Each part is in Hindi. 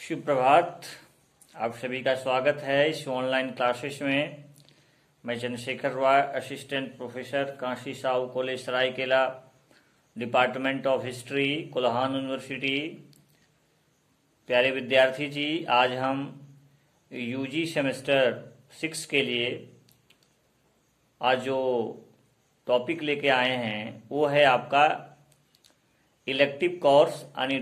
सुप्रभात। आप सभी का स्वागत है इस ऑनलाइन क्लासेस में। मैं Chandrashekhar Roy, assistant professor, Kashi Sahu college Saraikela, department of history, Kolhan university. प्यारे विद्यार्थी जी, आज हम यूजी सेमेस्टर 6 के लिए आज जो टॉपिक लेके आए हैं वो है आपका इलेक्टिव कोर्स यानी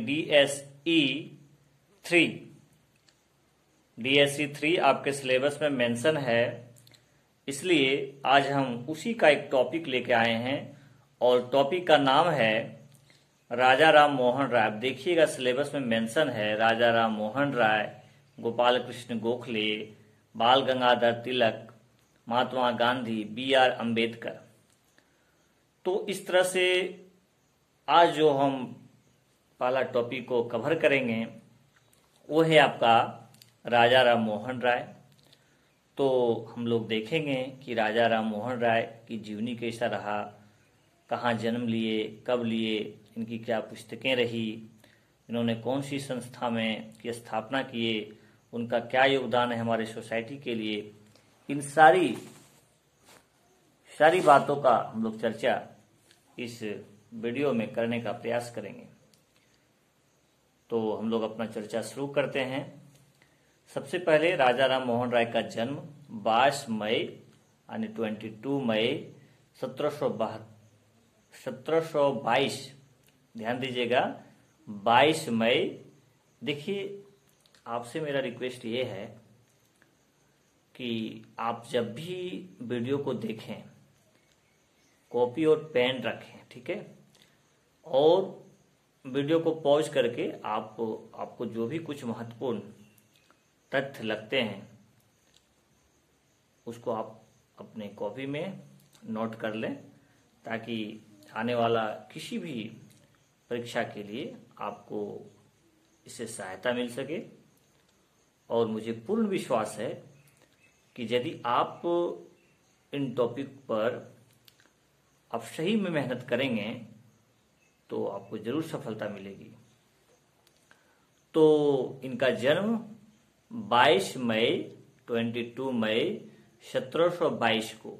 DSE 3 आपके सिलेबस में मेंशन है, इसलिए आज हम उसी का एक टॉपिक लेके आए हैं और टॉपिक का नाम है राजा राम मोहन राय। आप देखिएगा सिलेबस में मेंशन है राजा राम मोहन राय, गोपाल कृष्ण गोखले, बाल गंगाधर तिलक, महात्मा गांधी, BR अम्बेडकर। तो इस तरह से आज जो हम पहला टॉपिक को कवर करेंगे वो है आपका राजा राम मोहन राय। तो हम लोग देखेंगे कि राजा राम मोहन राय की जीवनी कैसा रहा, कहाँ जन्म लिए, कब लिए, इनकी क्या पुस्तकें रही, इन्होंने कौन सी संस्था में की स्थापना किए, उनका क्या योगदान है हमारे सोसाइटी के लिए। इन सारी बातों का हम लोग चर्चा इस वीडियो में करने का प्रयास करेंगे। तो हम लोग अपना चर्चा शुरू करते हैं। सबसे पहले राजा राम मोहन राय का जन्म 22 मई यानी 22 मई 1722, ध्यान दीजिएगा 22 मई। देखिए, आपसे मेरा रिक्वेस्ट ये है कि आप जब भी वीडियो को देखें कॉपी और पेन रखें, ठीक है, और वीडियो को पॉज करके आपको जो भी कुछ महत्वपूर्ण तथ्य लगते हैं उसको आप अपने कॉपी में नोट कर लें, ताकि आने वाला किसी भी परीक्षा के लिए आपको इससे सहायता मिल सके। और मुझे पूर्ण विश्वास है कि यदि आप इन टॉपिक पर आप सही में मेहनत करेंगे तो आपको जरूर सफलता मिलेगी। तो इनका जन्म 22 मई 1722 को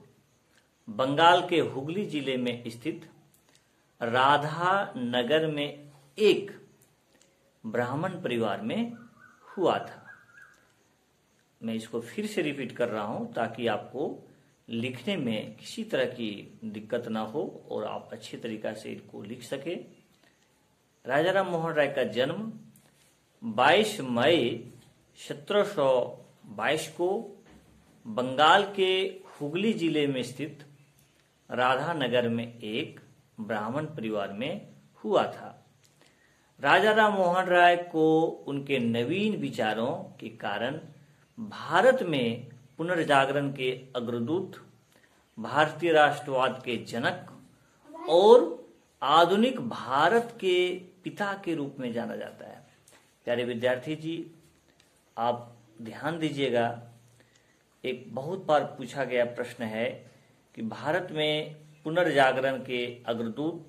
बंगाल के हुगली जिले में स्थित राधा नगर में एक ब्राह्मण परिवार में हुआ था। मैं इसको फिर से रिपीट कर रहा हूं ताकि आपको लिखने में किसी तरह की दिक्कत ना हो और आप अच्छी तरीका से इसको लिख सके। राजा राम मोहन राय का जन्म 22 मई 1722 को बंगाल के हुगली जिले में स्थित राधा नगर में एक ब्राह्मण परिवार में हुआ था। राजा राम मोहन राय को उनके नवीन विचारों के कारण भारत में पुनर्जागरण के अग्रदूत, भारतीय राष्ट्रवाद के जनक और आधुनिक भारत के पिता के रूप में जाना जाता है। प्यारे विद्यार्थी जी, आप ध्यान दीजिएगा, एक बहुत बार पूछा गया प्रश्न है कि भारत में पुनर्जागरण के अग्रदूत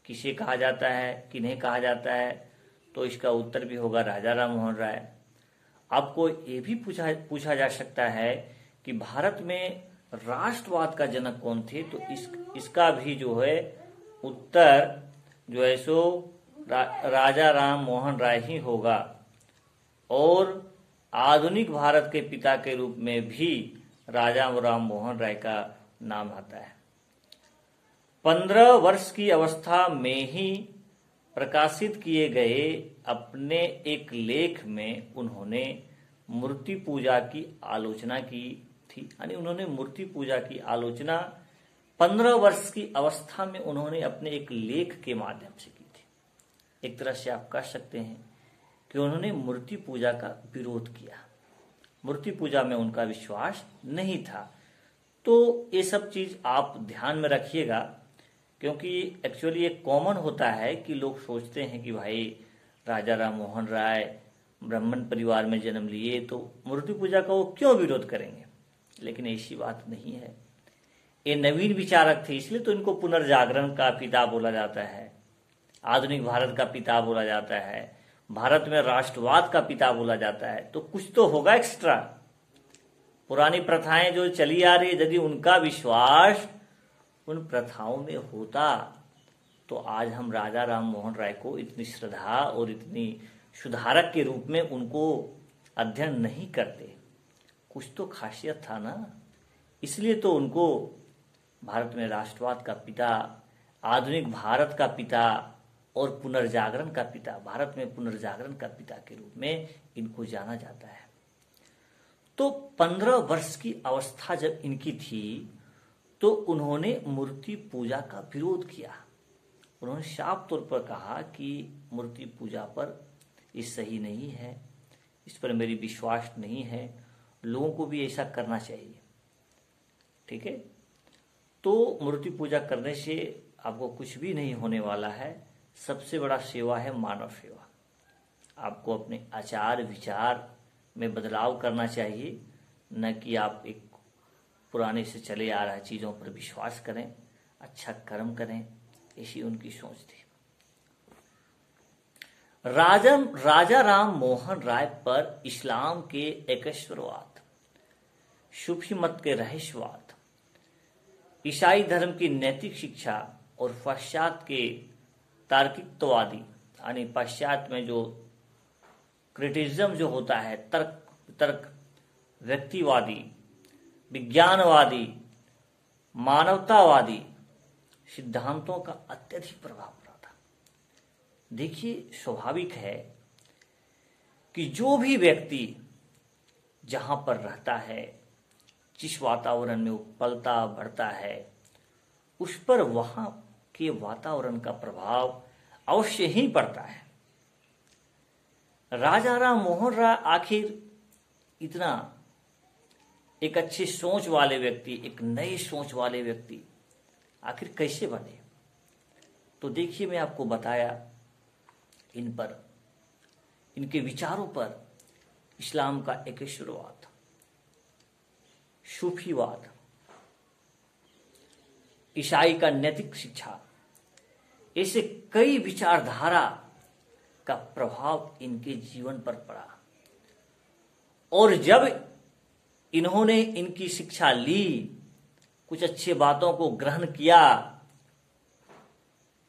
किसे कहा जाता है, किन्हें कहा जाता है। तो इसका उत्तर भी होगा राजा राम मोहन राय। आपको ये भी पूछा जा सकता है कि भारत में राष्ट्रवाद का जनक कौन थे, तो इसका भी जो है उत्तर जो है सो राजा राम मोहन राय ही होगा। और आधुनिक भारत के पिता के रूप में भी राजा राम मोहन राय का नाम आता है। 15 वर्ष की अवस्था में ही प्रकाशित किए गए अपने एक लेख में उन्होंने मूर्ति पूजा की आलोचना की थी। यानी उन्होंने मूर्ति पूजा की आलोचना 15 वर्ष की अवस्था में उन्होंने अपने एक लेख के माध्यम से की थी। एक तरह से आप कह सकते हैं कि उन्होंने मूर्ति पूजा का विरोध किया। मूर्ति पूजा में उनका विश्वास नहीं था। तो ये सब चीज आप ध्यान में रखिएगा, क्योंकि एक्चुअली एक कॉमन होता है कि लोग सोचते हैं कि भाई राजा राम मोहन राय ब्राह्मण परिवार में जन्म लिए तो मूर्ति पूजा का वो क्यों विरोध करेंगे, लेकिन ऐसी बात नहीं है। ये नवीन विचारक थे, इसलिए तो इनको पुनर्जागरण का पिता बोला जाता है, आधुनिक भारत का पिता बोला जाता है। भारत में राष्ट्रवाद का पिता बोला जाता है, तो कुछ तो होगा एक्स्ट्रा। पुरानी प्रथाएं जो चली आ रही, यदि उनका विश्वास उन प्रथाओं में होता तो आज हम राजा राम मोहन राय को इतनी श्रद्धा और इतनी सुधारक के रूप में उनको अध्ययन नहीं करते। कुछ तो खासियत था ना, इसलिए तो उनको भारत में राष्ट्रवाद का पिता, आधुनिक भारत का पिता और पुनर्जागरण का पिता, भारत में पुनर्जागरण का पिता के रूप में इनको जाना जाता है। तो 15 वर्ष की अवस्था जब इनकी थी तो उन्होंने मूर्ति पूजा का विरोध किया। उन्होंने साफ तौर पर कहा कि मूर्ति पूजा पर ये सही नहीं है, इस पर मेरी विश्वास नहीं है, लोगों को भी ऐसा करना चाहिए। ठीक है, तो मूर्ति पूजा करने से आपको कुछ भी नहीं होने वाला है। सबसे बड़ा सेवा है मानव सेवा। आपको अपने आचार विचार में बदलाव करना चाहिए, न कि आप एक पुराने से चले आ रहे चीज़ों पर विश्वास करें, अच्छा कर्म करें, ऐसी उनकी सोच थी। राजा राम मोहन राय पर इस्लाम के एकेश्वरवाद, सूफी मत के रहस्यवाद, ईसाई धर्म की नैतिक शिक्षा और पाश्चात्य के तार्किकवादी, यानी पाश्चात्य में जो क्रिटिसिज्म जो होता है, तर्क व्यक्तिवादी, विज्ञानवादी, मानवतावादी सिद्धांतों का अत्यधिक प्रभाव पड़ा था। देखिए, स्वाभाविक है कि जो भी व्यक्ति जहां पर रहता है, जिस वातावरण में वो पलता बढ़ता है, उस पर वहां के वातावरण का प्रभाव अवश्य ही पड़ता है। राजा राम मोहन राय आखिर इतना एक अच्छी सोच वाले व्यक्ति, एक नई सोच वाले व्यक्ति आखिर कैसे बने? तो देखिए, मैं आपको बताया इन पर, इनके विचारों पर इस्लाम का एकेश्वरवाद, सूफीवाद, ईसाई का नैतिक शिक्षा, ऐसे कई विचारधारा का प्रभाव इनके जीवन पर पड़ा। और जब इन्होंने इनकी शिक्षा ली, कुछ अच्छी बातों को ग्रहण किया,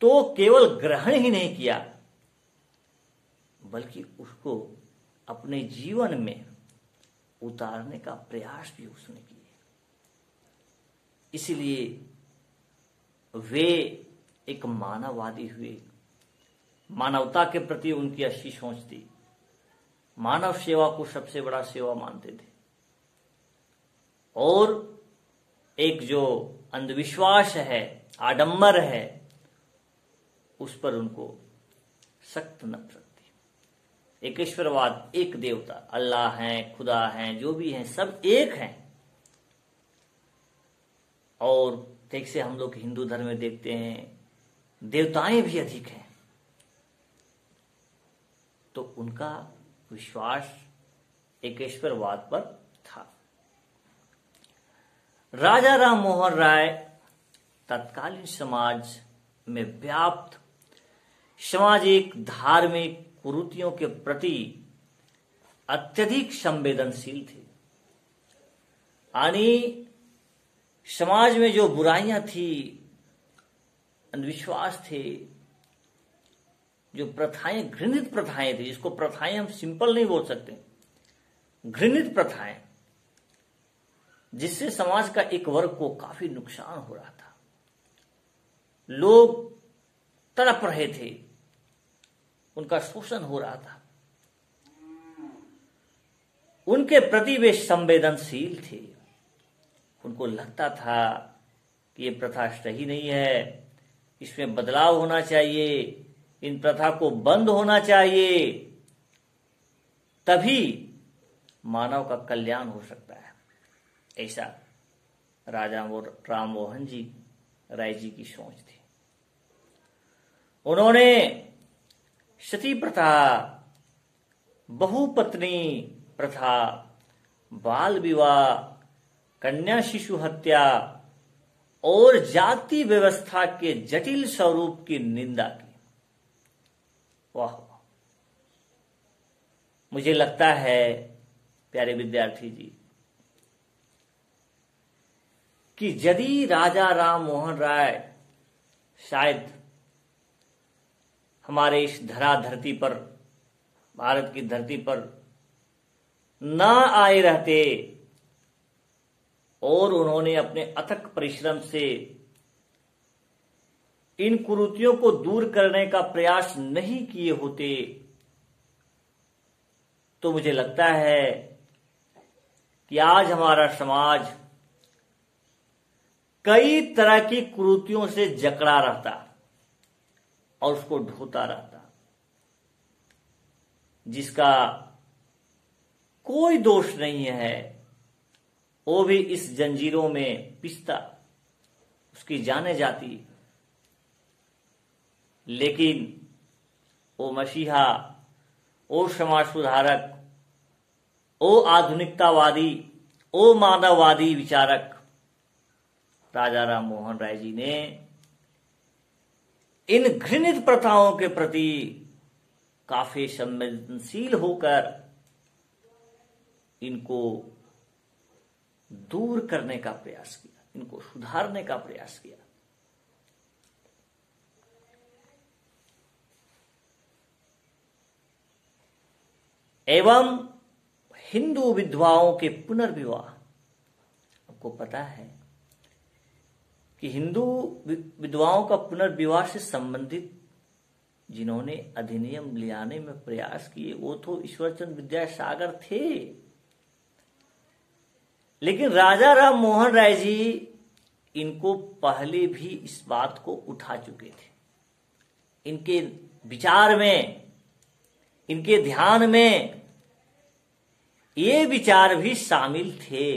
तो केवल ग्रहण ही नहीं किया बल्कि उसको अपने जीवन में उतारने का प्रयास भी उसने किए। इसलिए वे एक मानववादी हुए। मानवता के प्रति उनकी अच्छी सोच थी। मानव सेवा को सबसे बड़ा सेवा मानते थे। और एक जो अंधविश्वास है, आडंबर है, उस पर उनको सख्त नफरत थी। एकेश्वरवाद, एक देवता, अल्लाह हैं, खुदा हैं, जो भी हैं, सब एक हैं। और जैसे हम लोग हिंदू धर्म में देखते हैं, देवताएं भी अधिक हैं, तो उनका विश्वास एकेश्वरवाद पर था। राजा राम मोहन राय तत्कालीन समाज में व्याप्त सामाजिक धार्मिक कुरीतियों के प्रति अत्यधिक संवेदनशील थे। यानी समाज में जो बुराइयां थी, अंधविश्वास थे, जो प्रथाएं, घृणित प्रथाएं थी, जिसको प्रथाएं हम सिंपल नहीं बोल सकते, घृणित प्रथाएं, जिससे समाज का एक वर्ग को काफी नुकसान हो रहा था। लोग तड़प रहे थे, उनका शोषण हो रहा था, उनके प्रति वे संवेदनशील थे। उनको लगता था कि ये प्रथा सही नहीं है, इसमें बदलाव होना चाहिए, इन प्रथा को बंद होना चाहिए, तभी मानव का कल्याण हो सकता है। ऐसा राजा राम मोहन जी राय जी की सोच थी। उन्होंने सती प्रथा, बहुपत्नी प्रथा, बाल विवाह, कन्या शिशु हत्या और जाति व्यवस्था के जटिल स्वरूप की निंदा की। वाह, मुझे लगता है प्यारे विद्यार्थी जी कि यदि राजा राम मोहन राय शायद हमारे इस धरती पर, भारत की धरती पर ना आए रहते और उन्होंने अपने अथक परिश्रम से इन कुरीतियों को दूर करने का प्रयास नहीं किए होते, तो मुझे लगता है कि आज हमारा समाज कई तरह की कुरीतियों से जकड़ा रहता और उसको ढोता रहता, जिसका कोई दोष नहीं है, वो भी इस जंजीरों में पिसता, उसकी जाने जाती। लेकिन वो मसीहा, वो समाज सुधारक, वो आधुनिकतावादी, वो मानववादी विचारक राजा राम मोहन राय जी ने इन घृणित प्रथाओं के प्रति काफी संवेदनशील होकर इनको दूर करने का प्रयास किया, इनको सुधारने का प्रयास किया। एवं हिंदू विधवाओं के पुनर्विवाह, आपको पता है कि हिंदू विधवाओं का पुनर्विवाह से संबंधित जिन्होंने अधिनियम लाने में प्रयास किए वो तो ईश्वरचंद्र विद्यासागर थे, लेकिन राजा राम मोहन राय जी इनको पहले भी इस बात को उठा चुके थे। इनके विचार में, इनके ध्यान में ये विचार भी शामिल थे।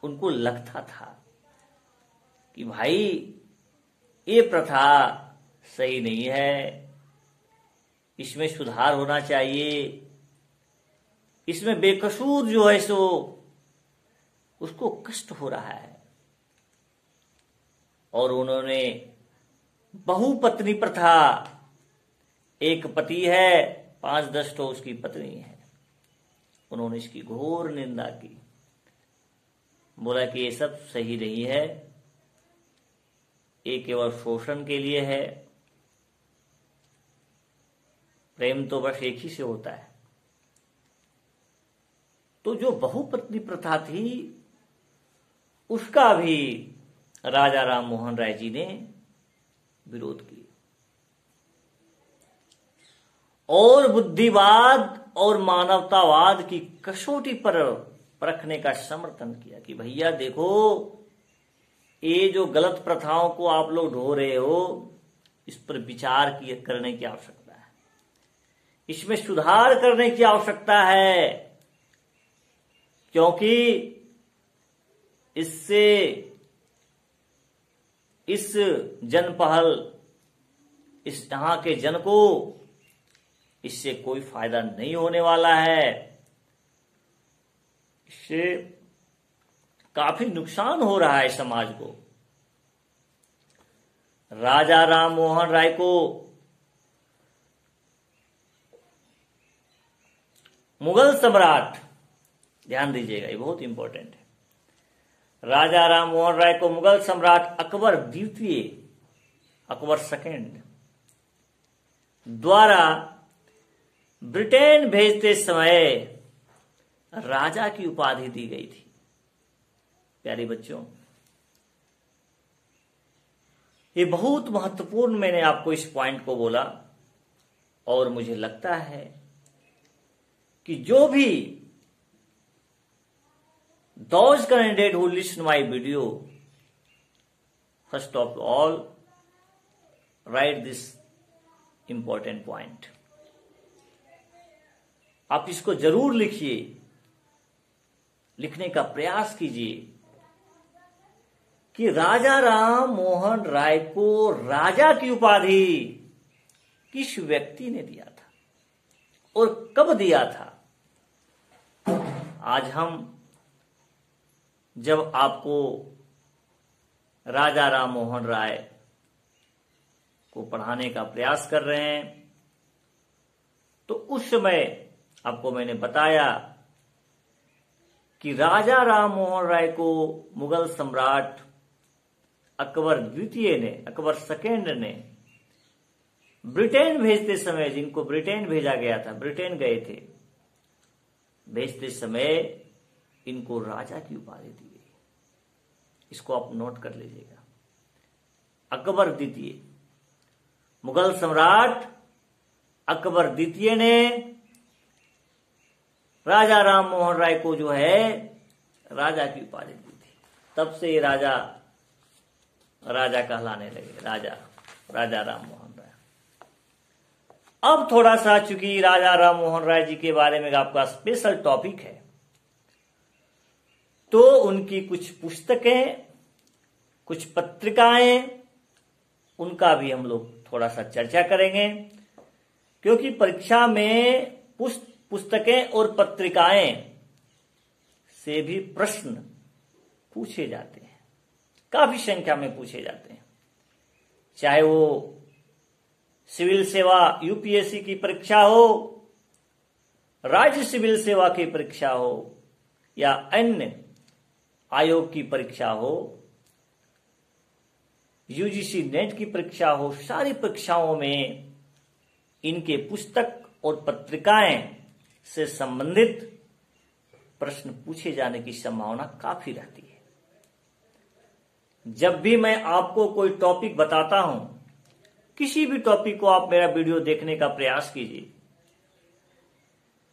उनको लगता था कि भाई ये प्रथा सही नहीं है, इसमें सुधार होना चाहिए, इसमें बेकसूर जो है सो उसको कष्ट हो रहा है। और उन्होंने बहुपत्नी प्रथा, एक पति है 5-10 तो उसकी पत्नी है, उन्होंने इसकी घोर निंदा की, बोला कि ये सब सही नहीं है, ये केवल शोषण के लिए है, प्रेम तो बस एक ही से होता है। तो जो बहुपत्नी प्रथा थी उसका भी राजा राम मोहन राय जी ने विरोध किया और बुद्धिवाद और मानवतावाद की कसौटी पर परखने का समर्थन किया कि भैया देखो, ये जो गलत प्रथाओं को आप लोग ढो रहे हो, इस पर विचार करने की आवश्यकता है, इसमें सुधार करने की आवश्यकता है, क्योंकि इससे इस जनपहल, इस यहाँ के जन को इससे कोई फायदा नहीं होने वाला है, इससे काफी नुकसान हो रहा है समाज को। राजा राम मोहन राय को मुगल सम्राट, ध्यान दीजिएगा ये बहुत इंपॉर्टेंट है, राजा राम मोहन राय को मुगल सम्राट अकबर द्वितीय, अकबर सेकंड द्वारा ब्रिटेन भेजते समय राजा की उपाधि दी गई थी। प्यारे बच्चों, ये बहुत महत्वपूर्ण, मैंने आपको इस पॉइंट को बोला और मुझे लगता है कि जो भी those candidate who listen my video, first of all write this important point. आप इसको जरूर लिखिए, लिखने का प्रयास कीजिए कि राजा राम मोहन राय को राजा की उपाधि किस व्यक्ति ने दिया था और कब दिया था। आज हम जब आपको राजा राम मोहन राय को पढ़ाने का प्रयास कर रहे हैं तो उस समय आपको मैंने बताया कि राजा राम मोहन राय को मुगल सम्राट अकबर द्वितीय ने, अकबर सेकेंड ने ब्रिटेन भेजते समय, जिनको ब्रिटेन भेजा गया था, ब्रिटेन गए थे, भेजते समय इनको राजा की उपाधि दी गई। इसको आप नोट कर लीजिएगा। अकबर द्वितीय, मुगल सम्राट अकबर द्वितीय ने राजा राम मोहन राय को जो है राजा की उपाधि दी थी। तब से ये राजा राजा कहलाने लगे, राजा, राजा राम मोहन राय। अब थोड़ा सा, चूंकि राजा राम मोहन राय जी के बारे में आपका स्पेशल टॉपिक है, तो उनकी कुछ पुस्तकें, कुछ पत्रिकाएं, उनका भी हम लोग थोड़ा सा चर्चा करेंगे, क्योंकि परीक्षा में पुस्तकें और पत्रिकाएं से भी प्रश्न पूछे जाते हैं, काफी संख्या में पूछे जाते हैं। चाहे वो सिविल सेवा यूपीएससी की परीक्षा हो, राज्य सिविल सेवा की परीक्षा हो, या अन्य आयोग की परीक्षा हो, यूजीसी नेट की परीक्षा हो, सारी परीक्षाओं में इनके पुस्तक और पत्रिकाएं से संबंधित प्रश्न पूछे जाने की संभावना काफी रहती है। जब भी मैं आपको कोई टॉपिक बताता हूं, किसी भी टॉपिक को आप मेरा वीडियो देखने का प्रयास कीजिए,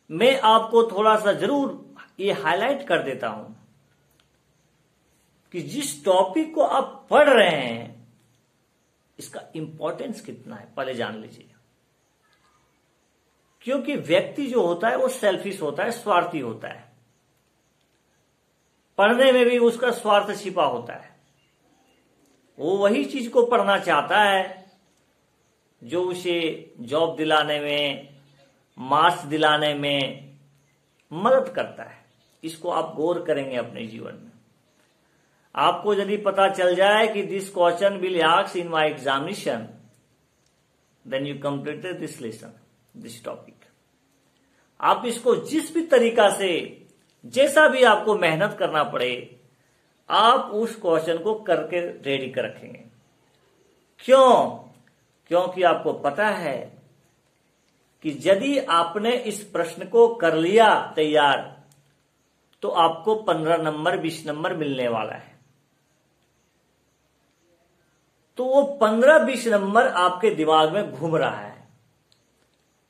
मैं आपको थोड़ा सा जरूर ये हाईलाइट कर देता हूं कि जिस टॉपिक को आप पढ़ रहे हैं इसका इंपॉर्टेंस कितना है, पहले जान लीजिए। क्योंकि व्यक्ति जो होता है वो सेल्फिश होता है, स्वार्थी होता है। पढ़ने में भी उसका स्वार्थ छिपा होता है। वो वही चीज को पढ़ना चाहता है जो उसे जॉब दिलाने में, मार्क्स दिलाने में मदद करता है। इसको आप गौर करेंगे अपने जीवन में। आपको यदि पता चल जाए कि this question will ask in my examination, then you completed this lesson, this topic. आप इसको जिस भी तरीका से, जैसा भी आपको मेहनत करना पड़े, आप उस क्वेश्चन को करके रेडी कर रखेंगे। क्यों? क्योंकि आपको पता है कि यदि आपने इस प्रश्न को कर लिया तैयार, तो आपको 15 नंबर 20 नंबर मिलने वाला है। तो वो 15-20 नंबर आपके दिमाग में घूम रहा है,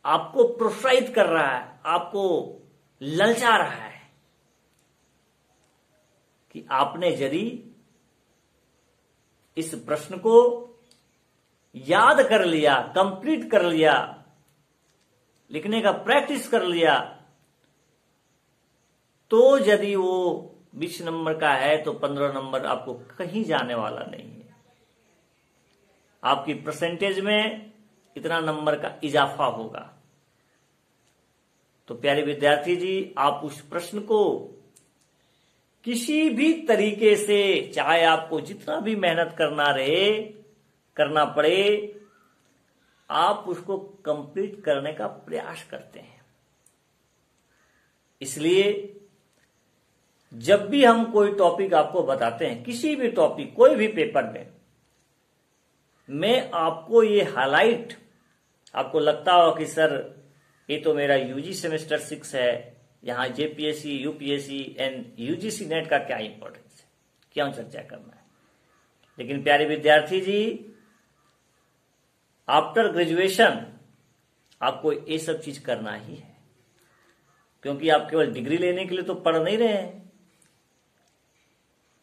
आपको प्रोत्साहित कर रहा है, आपको ललचा रहा है कि आपने यदि इस प्रश्न को याद कर लिया, कंप्लीट कर लिया, लिखने का प्रैक्टिस कर लिया, तो यदि वो 20 नंबर का है तो 15 नंबर आपको कहीं जाने वाला नहीं है। आपकी परसेंटेज में इतना नंबर का इजाफा होगा। तो प्यारे विद्यार्थी जी, आप उस प्रश्न को किसी भी तरीके से, चाहे आपको जितना भी मेहनत करना पड़े, आप उसको कंप्लीट करने का प्रयास करते हैं। इसलिए जब भी हम कोई टॉपिक आपको बताते हैं, किसी भी टॉपिक, कोई भी पेपर में, मैं आपको ये हाईलाइट, आपको लगता हो कि सर ये तो मेरा यूजी सेमेस्टर 6 है, यहां JPSC, UPSC and UGC net का क्या इंपॉर्टेंस है, क्यों चर्चा करना है। लेकिन प्यारे विद्यार्थी जी, आफ्टर ग्रेजुएशन आपको ये सब चीज करना ही है, क्योंकि आप केवल डिग्री लेने के लिए तो पढ़ नहीं रहे हैं।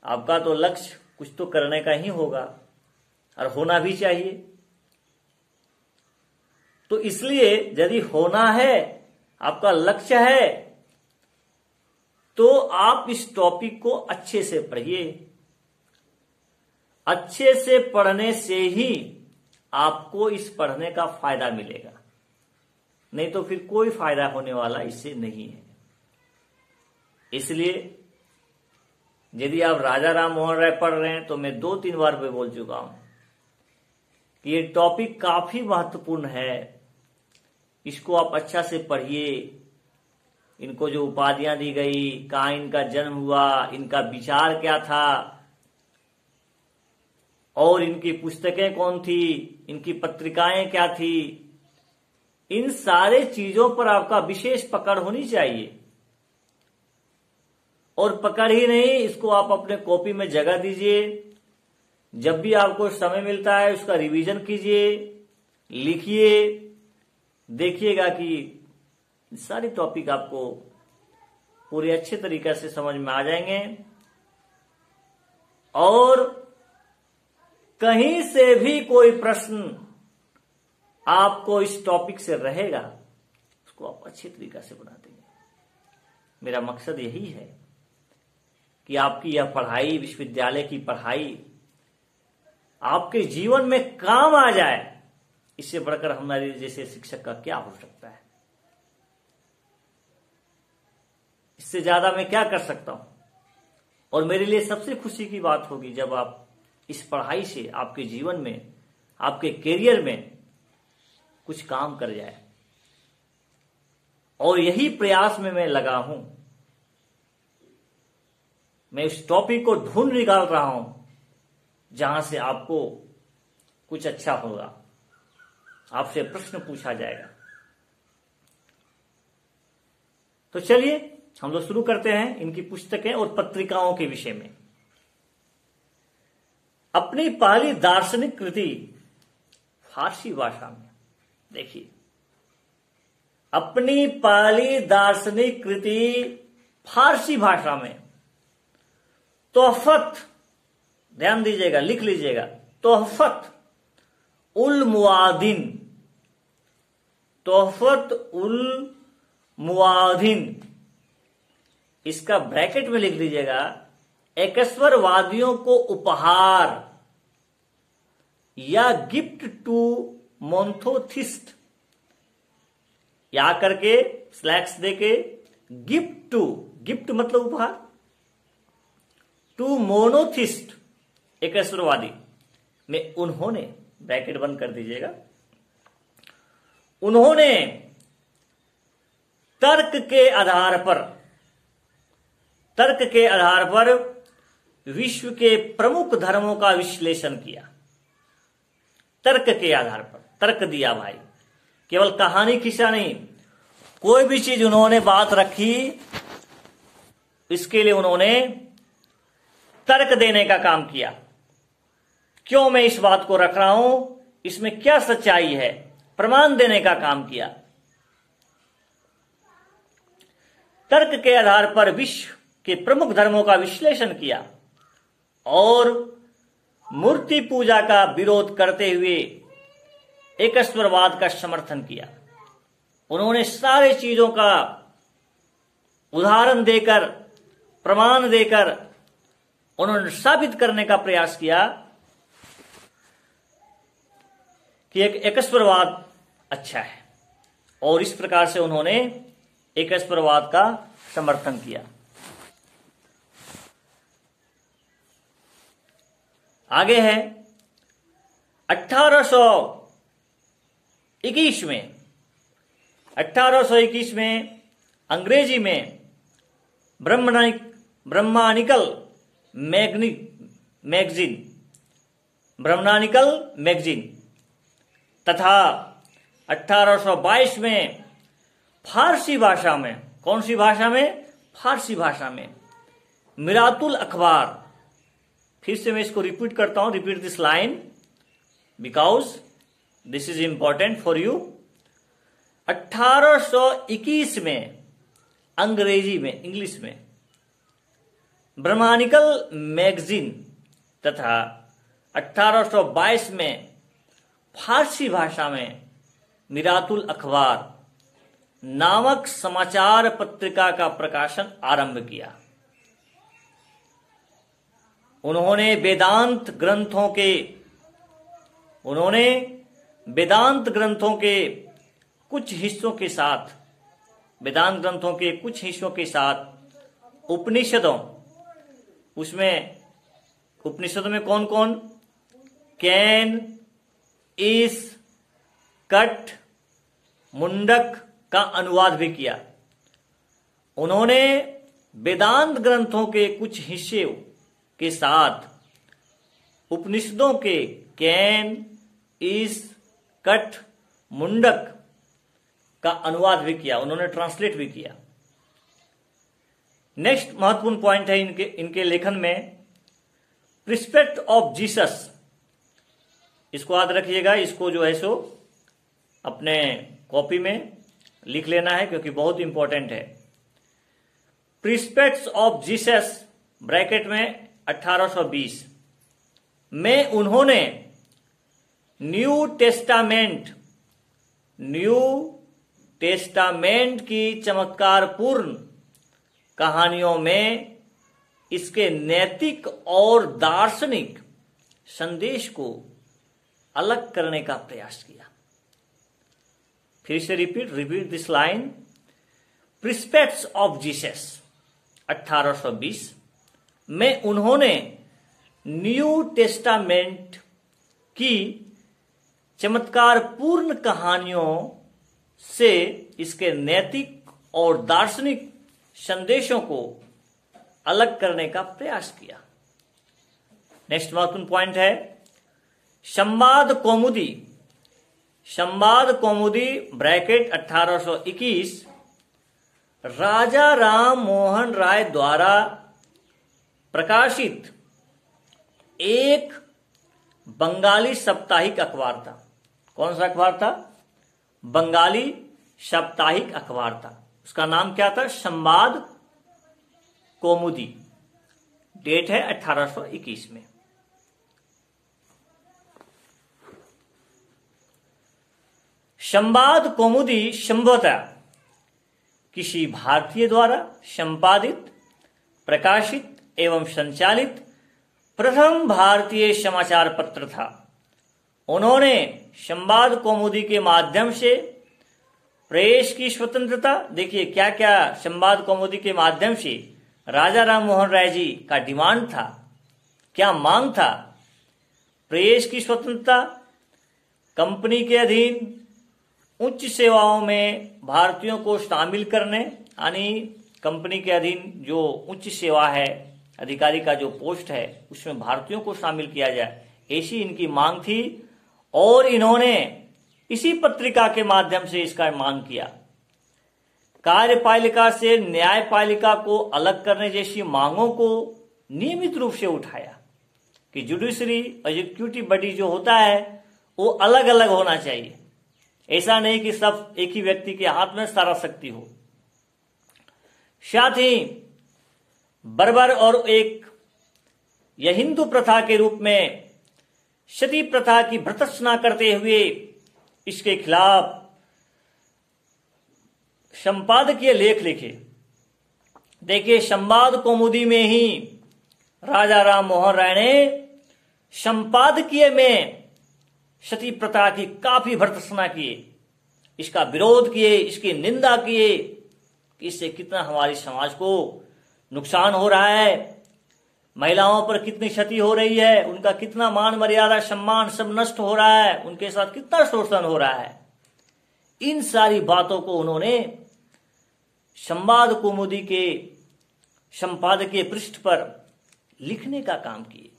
आपका तो लक्ष्य कुछ तो करने का ही होगा और होना भी चाहिए। तो इसलिए यदि होना है, आपका लक्ष्य है, तो आप इस टॉपिक को अच्छे से पढ़िए। अच्छे से पढ़ने से ही आपको इस पढ़ने का फायदा मिलेगा, नहीं तो फिर कोई फायदा होने वाला इससे नहीं है। इसलिए यदि आप राजा राम मोहन राय पढ़ रहे हैं, तो मैं 2-3 बार मैं बोल चुका हूं कि ये टॉपिक काफी महत्वपूर्ण है। इसको आप अच्छा से पढ़िए। इनको जो उपाधियां दी गई, कहाँ इनका जन्म हुआ, इनका विचार क्या था, और इनकी पुस्तकें कौन थी, इनकी पत्रिकाएं क्या थी, इन सारे चीजों पर आपका विशेष पकड़ होनी चाहिए। और पकड़ ही नहीं, इसको आप अपने कॉपी में जगह दीजिए। जब भी आपको समय मिलता है उसका रिवीजन कीजिए, लिखिए, देखिएगा कि सारी टॉपिक आपको पूरे अच्छे तरीके से समझ में आ जाएंगे। और कहीं से भी कोई प्रश्न आपको इस टॉपिक से रहेगा, उसको आप अच्छी तरीके से बना देंगे। मेरा मकसद यही है कि आपकी यह पढ़ाई, विश्वविद्यालय की पढ़ाई आपके जीवन में काम आ जाए। इससे बढ़कर हमारे जैसे शिक्षक का क्या हो सकता है? इससे ज्यादा मैं क्या कर सकता हूं? और मेरे लिए सबसे खुशी की बात होगी जब आप इस पढ़ाई से आपके जीवन में, आपके करियर में कुछ काम कर जाए। और यही प्रयास में मैं लगा हूं। मैं इस टॉपिक को ढूंढ निकाल रहा हूं जहां से आपको कुछ अच्छा होगा, आपसे प्रश्न पूछा जाएगा। तो चलिए हम लोग शुरू करते हैं इनकी पुस्तकें और पत्रिकाओं के विषय में। अपनी पहली दार्शनिक कृति फारसी भाषा में, देखिए, अपनी पहली दार्शनिक कृति फारसी भाषा में, तोहफत, ध्यान दीजिएगा, लिख लीजिएगा, तोहफत उल मुआदिन, तोहफत उल मुआदिन, इसका ब्रैकेट में लिख लीजिएगा, एकस्वरवादियों को उपहार या गिफ्ट टू मोन्थोथिस्ट, या करके स्लैक्स देके गिफ्ट टू, गिफ्ट मतलब उपहार, टू मोनोथिस्ट, एकस्वरवादी में उन्होंने, ब्रैकेट बंद कर दीजिएगा, उन्होंने तर्क के आधार पर विश्व के प्रमुख धर्मों का विश्लेषण किया। तर्क के आधार पर तर्क दिया भाई, केवल कहानी किस्सा नहीं, कोई भी चीज उन्होंने बात रखी, इसके लिए उन्होंने तर्क देने का काम किया। क्यों मैं इस बात को रख रहा हूं, इसमें क्या सच्चाई है, प्रमाण देने का काम किया। तर्क के आधार पर विश्व के प्रमुख धर्मों का विश्लेषण किया और मूर्ति पूजा का विरोध करते हुए एकस्वरवाद का समर्थन किया। उन्होंने सारे चीजों का उदाहरण देकर, प्रमाण देकर उन्होंने साबित करने का प्रयास किया कि एक एकस्वरवाद अच्छा है, और इस प्रकार से उन्होंने एकस्वरवाद का समर्थन किया। आगे है 1821 में अंग्रेजी में ब्रह्मानिकल मैगजीन तथा 1822 में फारसी भाषा में, कौन सी भाषा में? फारसी भाषा में मिरातुल अखबार। फिर से मैं इसको रिपीट करता हूं, repeat this line because this is important for you. 1821 में अंग्रेजी में, इंग्लिश में ब्रह्मानिकल मैगजीन तथा 1822 में फारसी भाषा में मिरातुल अखबार नामक समाचार पत्रिका का प्रकाशन आरंभ किया। उन्होंने वेदांत ग्रंथों के कुछ हिस्सों के साथ उपनिषदों, उसमें उपनिषदों में कौन कौन? कैन, इस, कट, मुंडक का अनुवाद भी किया। उन्होंने वेदांत ग्रंथों के कुछ हिस्से के साथ उपनिषदों के कैन, ईश, कठ, मुंडक का अनुवाद भी किया, उन्होंने ट्रांसलेट भी किया। नेक्स्ट महत्वपूर्ण पॉइंट है इनके लेखन में प्रिस्पेक्ट ऑफ जीसस। इसको याद रखिएगा, इसको जो है सो अपने कॉपी में लिख लेना है क्योंकि बहुत इंपॉर्टेंट है। प्रिस्पेक्ट्स ऑफ जीसस ब्रैकेट में 1820 में उन्होंने न्यू टेस्टामेंट की चमत्कारपूर्ण कहानियों में इसके नैतिक और दार्शनिक संदेश को अलग करने का प्रयास किया। फिर से repeat this line. Precepts of Jesus 1820 में उन्होंने न्यू टेस्टामेंट की चमत्कारपूर्ण कहानियों से इसके नैतिक और दार्शनिक संदेशों को अलग करने का प्रयास किया। नेक्स्ट महत्वपूर्ण पॉइंट है संवाद कौमुदी ब्रैकेट 1821 राजा राम मोहन राय द्वारा प्रकाशित एक बंगाली साप्ताहिक अखबार था। कौन सा अखबार था? बंगाली साप्ताहिक अखबार था। उसका नाम क्या था? संवाद कौमुदी। डेट है 1821 में। संवाद कौमुदी संभवतः किसी भारतीय द्वारा संपादित, प्रकाशित एवं संचालित प्रथम भारतीय समाचार पत्र था। उन्होंने संवाद कौमुदी के माध्यम से प्रेस की स्वतंत्रता, देखिए क्या क्या संवाद कौमुदी के माध्यम से राजा राम मोहन राय जी का डिमांड था, क्या मांग था? प्रेस की स्वतंत्रता, कंपनी के अधीन उच्च सेवाओं में भारतीयों को शामिल करने, यानी कंपनी के अधीन जो उच्च सेवा है, अधिकारी का जो पोस्ट है, उसमें भारतीयों को शामिल किया जाए, ऐसी इनकी मांग थी। और इन्होंने इसी पत्रिका के माध्यम से इसका मांग किया। कार्यपालिका से न्यायपालिका को अलग करने जैसी मांगों को नियमित रूप से उठाया कि जुडिशरी एग्जीक्यूटिव बॉडी जो होता है वो अलग अलग होना चाहिए। ऐसा नहीं कि सब एक ही व्यक्ति के हाथ में सारा शक्ति हो। साथ ही बर्बर और एक यह हिंदू प्रथा के रूप में सती प्रथा की भर्त्सना करते हुए इसके खिलाफ संपादकीय लेख लिखे। देखिए संवाद कौमुदी में ही राजा राम मोहन राय ने संपादकीय में सती प्रथा की काफी भर्त्सना किए, इसका विरोध किए, इसकी निंदा किए कि इससे कितना हमारे समाज को नुकसान हो रहा है, महिलाओं पर कितनी क्षति हो रही है, उनका कितना मान मर्यादा सम्मान सब नष्ट हो रहा है, उनके साथ कितना शोषण हो रहा है। इन सारी बातों को उन्होंने संवाद कौमुदी के संपादकीय पृष्ठ पर लिखने का काम किए।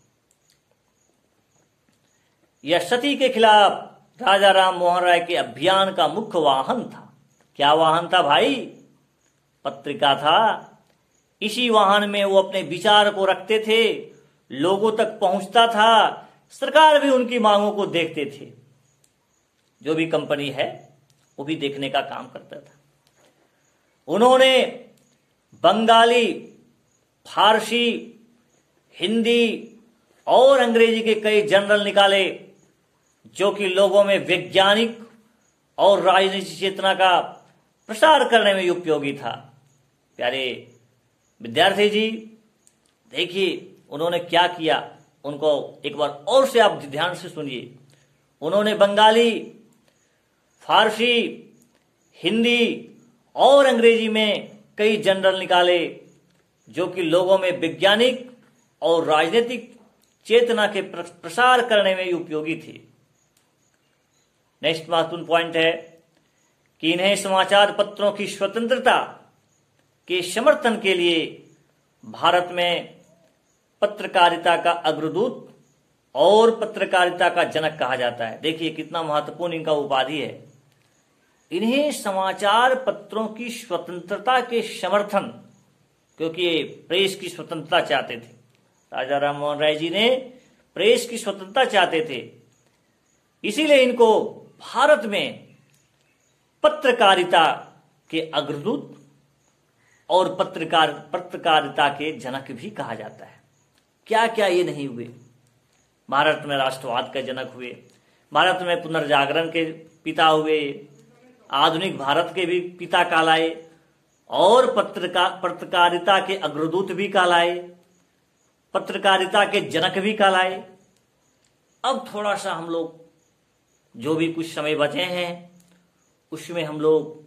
यह सती के खिलाफ राजा राम मोहन राय के अभियान का मुख्य वाहन था। क्या वाहन था भाई? पत्रिका था। इसी वाहन में वो अपने विचार को रखते थे, लोगों तक पहुंचता था, सरकार भी उनकी मांगों को देखते थे। जो भी कंपनी है वो भी देखने का काम करता था। उन्होंने बंगाली, फारसी, हिंदी और अंग्रेजी के कई जर्नल निकाले जो कि लोगों में वैज्ञानिक और राजनीतिक चेतना का प्रसार करने में उपयोगी था। प्यारे विद्यार्थी जी, देखिए उन्होंने क्या किया, उनको एक बार और से आप ध्यान से सुनिए। उन्होंने बंगाली, फारसी, हिंदी और अंग्रेजी में कई जर्नल निकाले जो कि लोगों में वैज्ञानिक और राजनीतिक चेतना के प्रसार करने में उपयोगी थे। नेक्स्ट महत्वपूर्ण पॉइंट है कि इन्हें समाचार पत्रों की स्वतंत्रता के समर्थन के लिए भारत में पत्रकारिता का अग्रदूत और पत्रकारिता का जनक कहा जाता है। देखिए कितना महत्वपूर्ण इनका उपाधि है। इन्हें समाचार पत्रों की स्वतंत्रता के समर्थन, क्योंकि ये प्रेस की स्वतंत्रता चाहते थे। राजा राम मोहन राय जी ने प्रेस की स्वतंत्रता चाहते थे, इसीलिए इनको भारत में पत्रकारिता के अग्रदूत और पत्रकारिता के जनक भी कहा जाता है। क्या क्या ये नहीं हुए? भारत में राष्ट्रवाद के जनक हुए, भारत में पुनर्जागरण के पिता हुए, आधुनिक भारत के भी पिता कहलाए और पत्रकारिता के अग्रदूत भी कहलाए, पत्रकारिता के जनक भी कहलाए। अब थोड़ा सा हम लोग जो भी कुछ समय बचे हैं उसमें हम लोग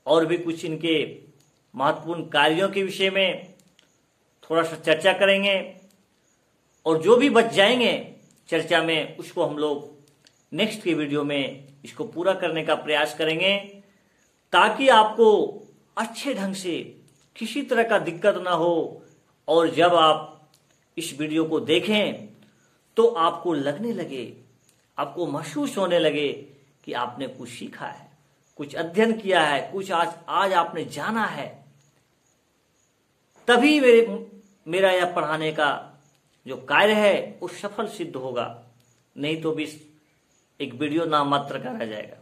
और भी कुछ इनके महत्वपूर्ण कार्यों के विषय में थोड़ा सा चर्चा करेंगे, और जो भी बच जाएंगे चर्चा में उसको हम लोग नेक्स्ट की वीडियो में इसको पूरा करने का प्रयास करेंगे, ताकि आपको अच्छे ढंग से किसी तरह का दिक्कत ना हो। और जब आप इस वीडियो को देखें तो आपको लगने लगे, आपको महसूस होने लगे कि आपने कुछ सीखा है, कुछ अध्ययन किया है, कुछ आज आपने जाना है। तभी मेरा यह पढ़ाने का जो कार्य है वो सफल सिद्ध होगा, नहीं तो भी एक वीडियो नाम मात्र का रह जाएगा।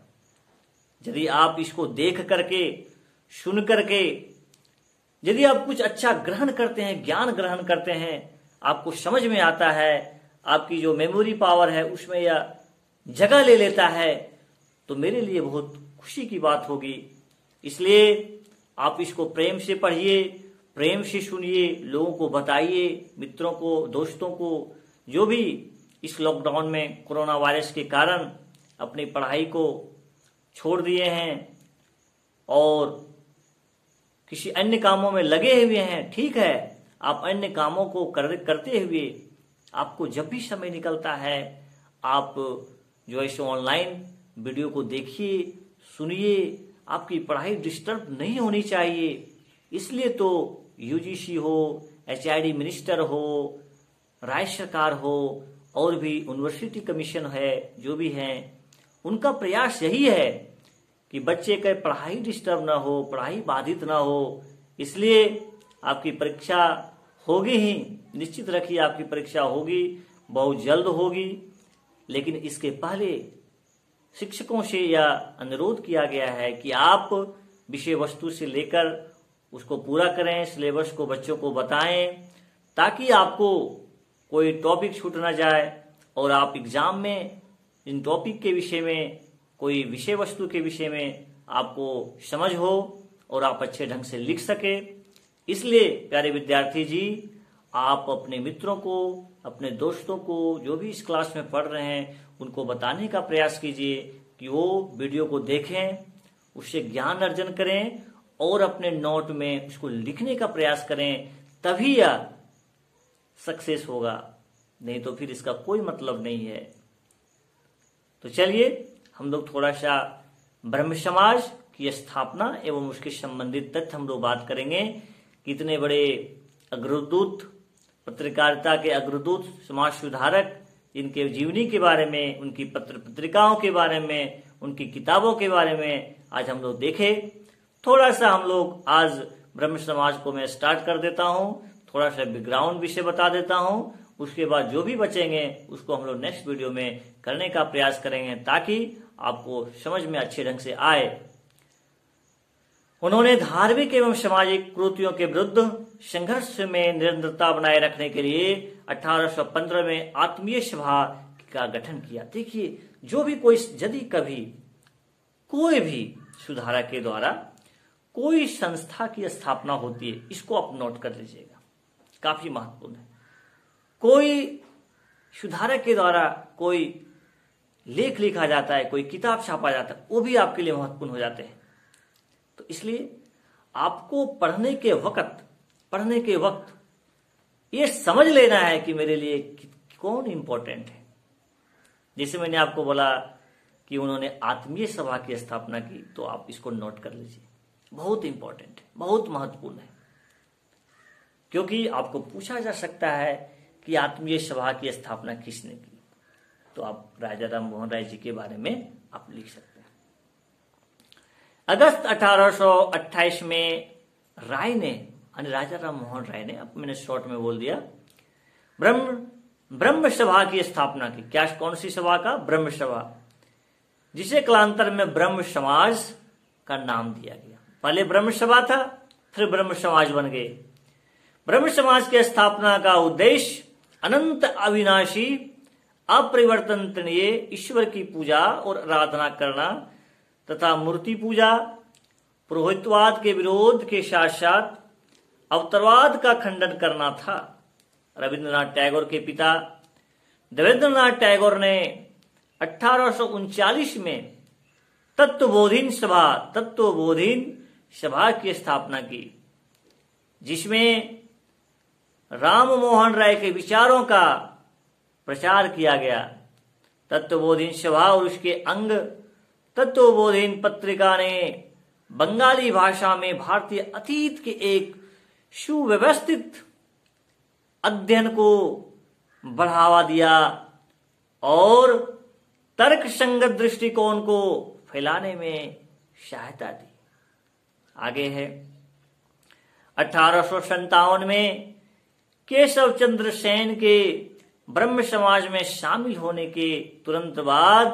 यदि आप इसको देख करके, सुन करके, यदि आप कुछ अच्छा ग्रहण करते हैं, ज्ञान ग्रहण करते हैं, आपको समझ में आता है, आपकी जो मेमोरी पावर है उसमें यह जगह ले लेता है, तो मेरे लिए बहुत खुशी की बात होगी। इसलिए आप इसको प्रेम से पढ़िए, प्रेम से सुनिए, लोगों को बताइए, मित्रों को, दोस्तों को, जो भी इस लॉकडाउन में कोरोना वायरस के कारण अपनी पढ़ाई को छोड़ दिए हैं और किसी अन्य कामों में लगे हुए हैं। ठीक है, आप अन्य कामों को करते हुए आपको जब भी समय निकलता है आप जो है ऑनलाइन वीडियो को देखिए, सुनिए। आपकी पढ़ाई डिस्टर्ब नहीं होनी चाहिए। इसलिए तो यूजीसी हो, एचआईडी मिनिस्टर हो, राज्य सरकार हो और भी यूनिवर्सिटी कमीशन है, जो भी हैं, उनका प्रयास यही है कि बच्चे का पढ़ाई डिस्टर्ब ना हो, पढ़ाई बाधित ना हो। इसलिए आपकी परीक्षा होगी ही, निश्चित रखिए आपकी परीक्षा होगी, बहुत जल्द होगी। लेकिन इसके पहले शिक्षकों से यह अनुरोध किया गया है कि आप विषय वस्तु से लेकर उसको पूरा करें, सिलेबस को बच्चों को बताएं, ताकि आपको कोई टॉपिक छूट ना जाए और आप एग्जाम में इन टॉपिक के विषय में, कोई विषय वस्तु के विषय में आपको समझ हो और आप अच्छे ढंग से लिख सके। इसलिए प्यारे विद्यार्थी जी, आप अपने मित्रों को, अपने दोस्तों को, जो भी इस क्लास में पढ़ रहे हैं, उनको बताने का प्रयास कीजिए कि वो वीडियो को देखें, उससे ज्ञान अर्जन करें और अपने नोट में उसको लिखने का प्रयास करें। तभी यह सक्सेस होगा, नहीं तो फिर इसका कोई मतलब नहीं है। तो चलिए हम लोग थोड़ा सा ब्रह्म समाज की स्थापना एवं उसके संबंधित तथ्य हम लोग बात करेंगे। कितने बड़े अग्रदूत, पत्रकारिता के अग्रदूत, समाज सुधारक, इनके जीवनी के बारे में, उनकी पत्रिकाओं के बारे में, उनकी किताबों के बारे में आज हम लोग देखें। थोड़ा सा हम लोग आज ब्रह्म समाज को मैं स्टार्ट कर देता हूं, थोड़ा सा बैकग्राउंड विषय बता देता हूं। उसके बाद जो भी बचेंगे उसको हम लोग नेक्स्ट वीडियो में करने का प्रयास करेंगे, ताकि आपको समझ में अच्छे ढंग से आए। उन्होंने धार्मिक एवं सामाजिक कुरीतियों के विरुद्ध संघर्ष में निरंतरता बनाए रखने के लिए 1815 में आत्मीय सभा का गठन किया। देखिए, जो भी कोई, यदि कभी कोई भी सुधारक के द्वारा कोई संस्था की स्थापना होती है, इसको आप नोट कर लीजिएगा, काफी महत्वपूर्ण है। कोई सुधारक के द्वारा कोई लेख लिखा जाता है, कोई किताब छापा जाता है, वो भी आपके लिए महत्वपूर्ण हो जाते हैं। तो इसलिए आपको पढ़ने के वक्त ये समझ लेना है कि मेरे लिए कौन इंपॉर्टेंट है। जैसे मैंने आपको बोला कि उन्होंने आत्मीय सभा की स्थापना की, तो आप इसको नोट कर लीजिए, बहुत इंपॉर्टेंट है, बहुत महत्वपूर्ण है, क्योंकि आपको पूछा जा सकता है कि आत्मीय सभा की स्थापना किसने की, तो आप राजा राम मोहन राय जी के बारे में आप लिख सकते हैं। अगस्त 1828 में राय ने, यानी राजा राम मोहन राय ने, अब मैंने शॉर्ट में बोल दिया, ब्रह्म सभा की स्थापना की। क्या, कौन सी सभा का? ब्रह्म सभा, जिसे कालांतर में ब्रह्म समाज का नाम दिया गया। पहले ब्रह्म सभा था, फिर ब्रह्म समाज बन गए। ब्रह्म समाज की स्थापना का उद्देश्य अनंत अविनाशी अपरिवर्तनीय ईश्वर की पूजा और आराधना करना तथा मूर्ति पूजा, पुरोहितवाद के विरोध के साथ साथ अवतारवाद का खंडन करना था। रविंद्रनाथ टैगोर के पिता देवेंद्रनाथ टैगोर ने 1839 में तत्वबोधिनी सभा की स्थापना की, जिसमें राम मोहन राय के विचारों का प्रचार किया गया। तत्वबोधिनी सभा और उसके अंग तत्वबोधिनी पत्रिका ने बंगाली भाषा में भारतीय अतीत के एक सुव्यवस्थित अध्ययन को बढ़ावा दिया और तर्क संगत दृष्टिकोण को फैलाने में सहायता दी। आगे है 1857 में केशव चंद्र सेन के ब्रह्म समाज में शामिल होने के तुरंत बाद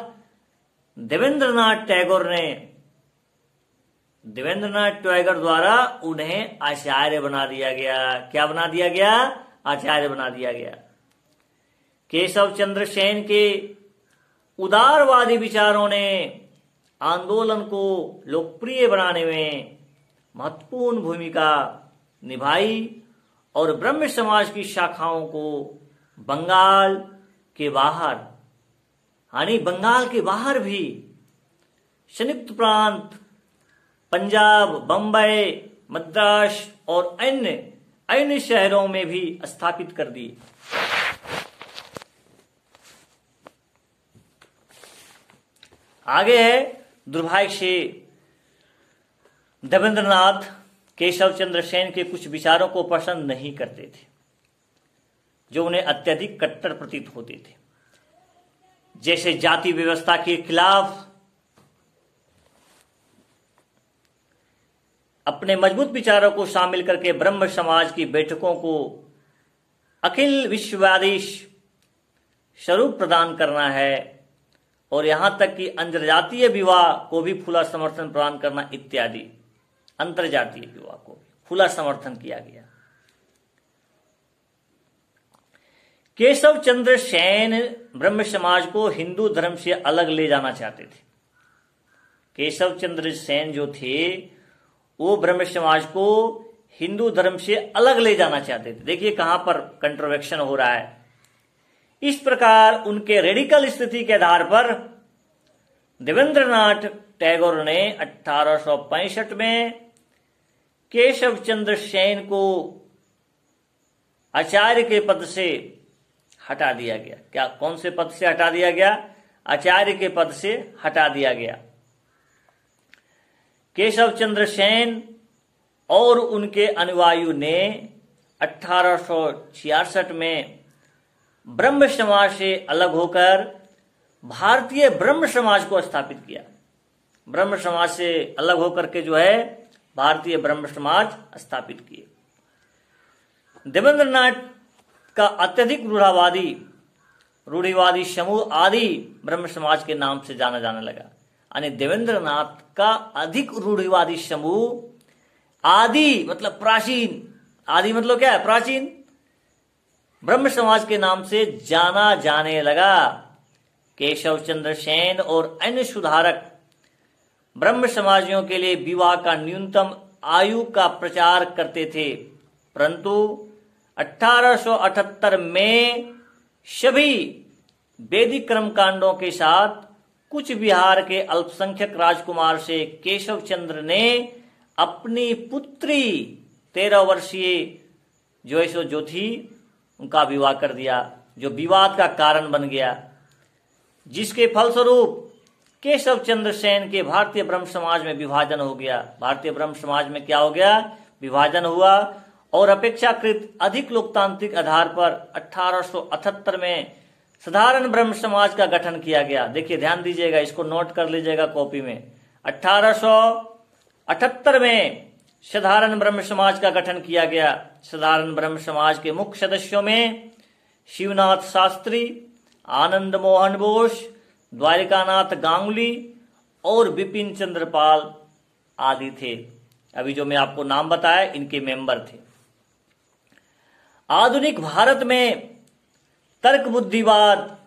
देवेंद्रनाथ टैगोर द्वारा उन्हें आचार्य बना दिया गया। क्या बना दिया गया? आचार्य बना दिया गया। केशव चंद्र सेन के उदारवादी विचारों ने आंदोलन को लोकप्रिय बनाने में महत्वपूर्ण भूमिका निभाई और ब्रह्म समाज की शाखाओं को बंगाल के बाहर, यानी बंगाल के बाहर भी संयुक्त प्रांत, पंजाब, बंबई, मद्रास और अन्य शहरों में भी स्थापित कर दी। आगे है, दुर्भाग्य से देवेंद्रनाथ केशव चंद्र सेन के कुछ विचारों को पसंद नहीं करते थे, जो उन्हें अत्यधिक कट्टर प्रतीत होते थे, जैसे जाति व्यवस्था के खिलाफ अपने मजबूत विचारों को शामिल करके ब्रह्म समाज की बैठकों को अखिल विश्ववादी स्वरूप प्रदान करना है और यहां तक कि अंतरजातीय विवाह को भी खुला समर्थन प्रदान करना इत्यादि। अंतरजातीय विवाह को खुला समर्थन किया गया। केशव चंद्र सेन ब्रह्म समाज को हिंदू धर्म से अलग ले जाना चाहते थे। केशव चंद्र सेन जो थे वो ब्रह्म समाज को हिंदू धर्म से अलग ले जाना चाहते थे। देखिए कहां पर कंट्रोवर्शन हो रहा है। इस प्रकार उनके रेडिकल स्थिति के आधार पर देवेंद्रनाथ टैगोर ने 1865 में केशव चंद्र सेन को आचार्य के पद से हटा दिया गया। क्या, कौन से पद से हटा दिया गया? आचार्य के पद से हटा दिया गया। केशव चंद्र सेन और उनके अनुयायियों ने 1866 में ब्रह्म समाज से अलग होकर भारतीय ब्रह्म समाज को स्थापित किया। ब्रह्म समाज से अलग होकर के जो है भारतीय ब्रह्म समाज स्थापित किए। देवेंद्रनाथ का अत्यधिक रूढ़िवादी समूह आदि ब्रह्म समाज के नाम से जाना जाने लगा। यानी देवेंद्रनाथ का अधिक रूढ़िवादी समूह, आदि मतलब प्राचीन, आदि मतलब क्या है? प्राचीन, ब्रह्म समाज के नाम से जाना जाने लगा। केशव चंद्र सेन और अन्य सुधारक ब्रह्म समाजियों के लिए विवाह का न्यूनतम आयु का प्रचार करते थे, परंतु 1878 में सभी वैदिक कर्मकांडों के साथ कुछ बिहार के अल्पसंख्यक राजकुमार से केशव चंद्र ने अपनी पुत्री 13 वर्षीय जो थी उनका विवाह कर दिया, जो विवाद का कारण बन गया, जिसके फलस्वरूप केशव चंद्र सेन के भारतीय ब्रह्म समाज में विभाजन हो गया। भारतीय ब्रह्म समाज में क्या हो गया? विभाजन हुआ और अपेक्षाकृत अधिक लोकतांत्रिक आधार पर 1878 में साधारण ब्रह्म समाज का गठन किया गया। देखिए, ध्यान दीजिएगा, इसको नोट कर लीजिएगा कॉपी में। 1878 में साधारण ब्रह्म समाज का गठन किया गया। साधारण ब्रह्म समाज के मुख्य सदस्यों में शिवनाथ शास्त्री, आनंद मोहन बोस, द्वारिकानाथ गांगुली और बिपिन चंद्र पाल आदि थे। अभी जो मैं आपको नाम बताया, इनके मेंबर थे। आधुनिक भारत में तर्क बुद्धिवाद